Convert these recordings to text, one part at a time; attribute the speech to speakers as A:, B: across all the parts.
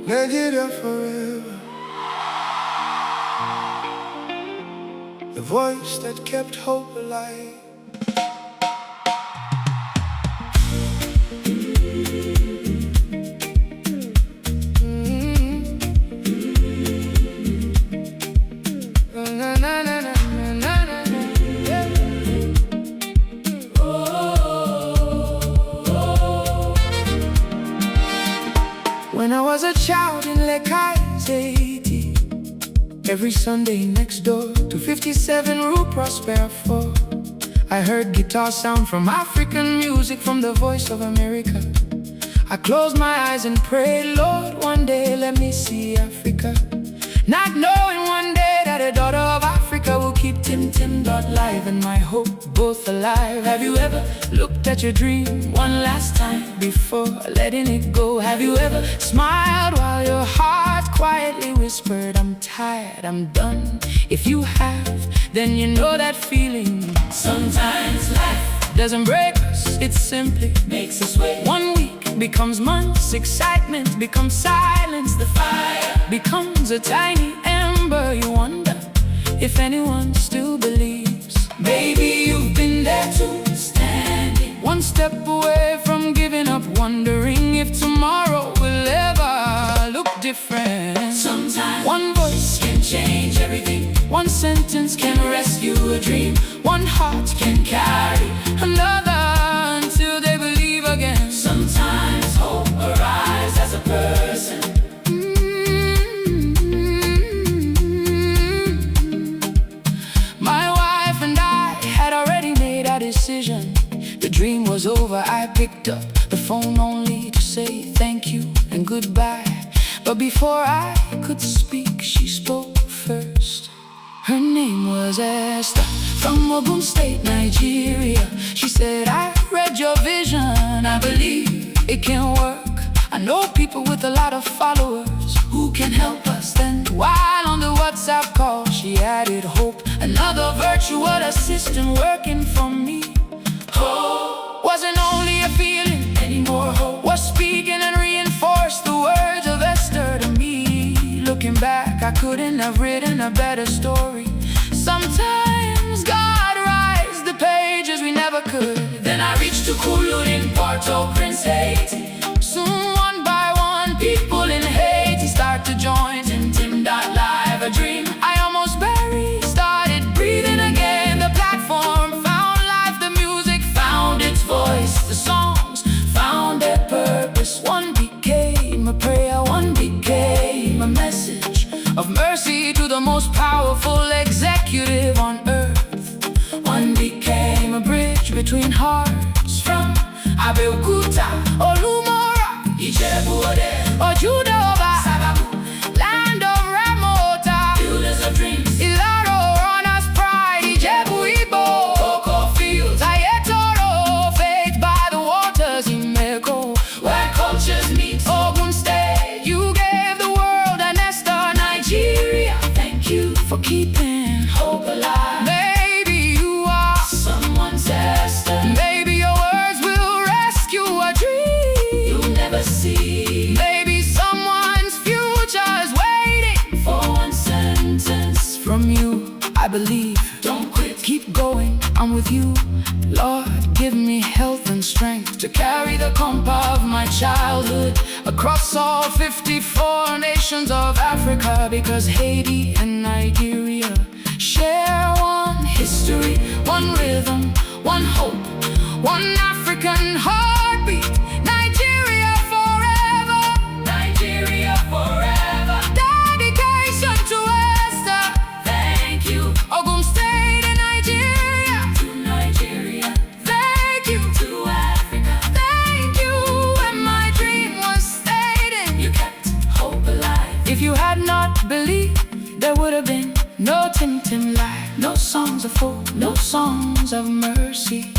A: Nigeria forever. The voice that kept hope alive. When I was a child in Lekai's 80, every Sunday next door to 57 Rue Prosper 4, I heard guitar sound from African music, from the voice of America. I closed my eyes and prayed, Lord, one day let me see Africa. Not knowing one day that a daughter of Africa will keep Tim live and my hope both alive. Have you ever looked at your dream one last time before letting it go? Have you ever smiled while your heart quietly whispered, I'm tired, I'm done? If you have, then you know that feeling. Sometimes life doesn't break us, it simply makes us wait. 1 week becomes months, excitement becomes silence. The fire becomes a tiny ember. You wonder if anyone still believes. Maybe you've been there too, standing one step away from giving up, wondering if tomorrow will ever look different. Sometimes one voice can change everything. One sentence can rescue a dream. One heart can carry another until they believe again. Sometimes hope arrives as a person. My wife and I had already made our decision. The dream was over. I picked up the phone only to say thank you and goodbye. But before I could speak, she spoke first. Her name was Esther, from Ogun State, Nigeria. She said, I read your vision, I believe it can work. I know people with a lot of followers who can help us. Then while on the WhatsApp call, she added hope, another virtual assistant working for me. Hope wasn't only a feeling anymore. Hope was speaking and reinforced the words of Esther to me. Looking back, I couldn't have written a better story. Sometimes God writes the pages we never could. Then I reached to Kulun in Port-au-Prince, Haiti. Soon one by one, people in Haiti start to join Tim.live, a dream I almost buried started breathing again. The platform found life, the music found its voice, the songs found their purpose. One became a prayer, one became a message of mercy to the most powerful executive on earth. One became a bridge between hearts, from Abeokuta, Olumora, Ijebu-Ode, Ojude-Oba, Sagamu, land of Ramota, builders of dreams, Ilaro, runners' pride, Ijebu-Ibo, Cocoa fields, Ayetoro, faith by the waters, Imeko, where cultures meet, Ogun State. You gave the world an Esther, Nigeria. Thank you for keeping hope alive. Maybe you are someone's Esther. Maybe your words will rescue a dream you'll never see. Maybe someone's future is waiting for one sentence from you. I believe. Don't quit. Keep going. I'm with you. Lord, give me health and strength to carry the Konpa of my childhood across all 54 nations of Africa, because Haiti and Nigeria share one history, one rhythm, one hope, one African heartbeat. Nigeria forever, Nigeria forever. Dedication to Esther. Thank you. Ogun State in Nigeria. To Nigeria. Thank you. To Africa. Thank you. When my dream was fading, you kept hope alive. If you had not believed, there would have been no Tim live, no songs of hope, no songs of mercy,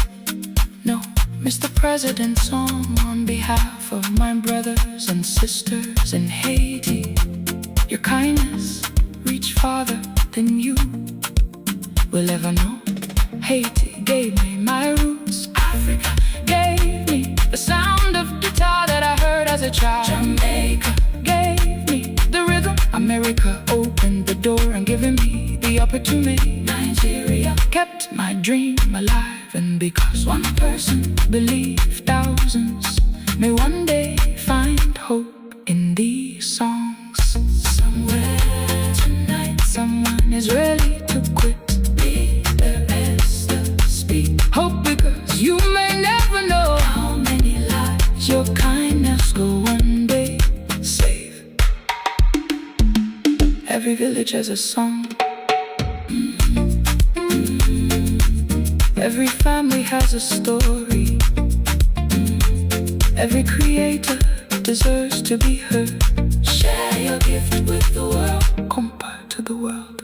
A: no Mr. President song on behalf of my brothers and sisters in Haiti. Your kindness reached farther than you will ever know. Haiti. gave me my roots. Africa gave me the sound of guitar that I heard as a child. Jamaica gave me the rhythm. America opened the door and given me the opportunity. Nigeria kept my dream alive, and because one person believed, thousands may one day find hope in these songs. Somewhere tonight, someone is ready to quit. Be their Esther, speak hope, because you may never know how many lives your kindness will one day save. Every village has a song. Every family has a story. Every creator deserves to be heard. Share your gift with the world. Konpa to the world.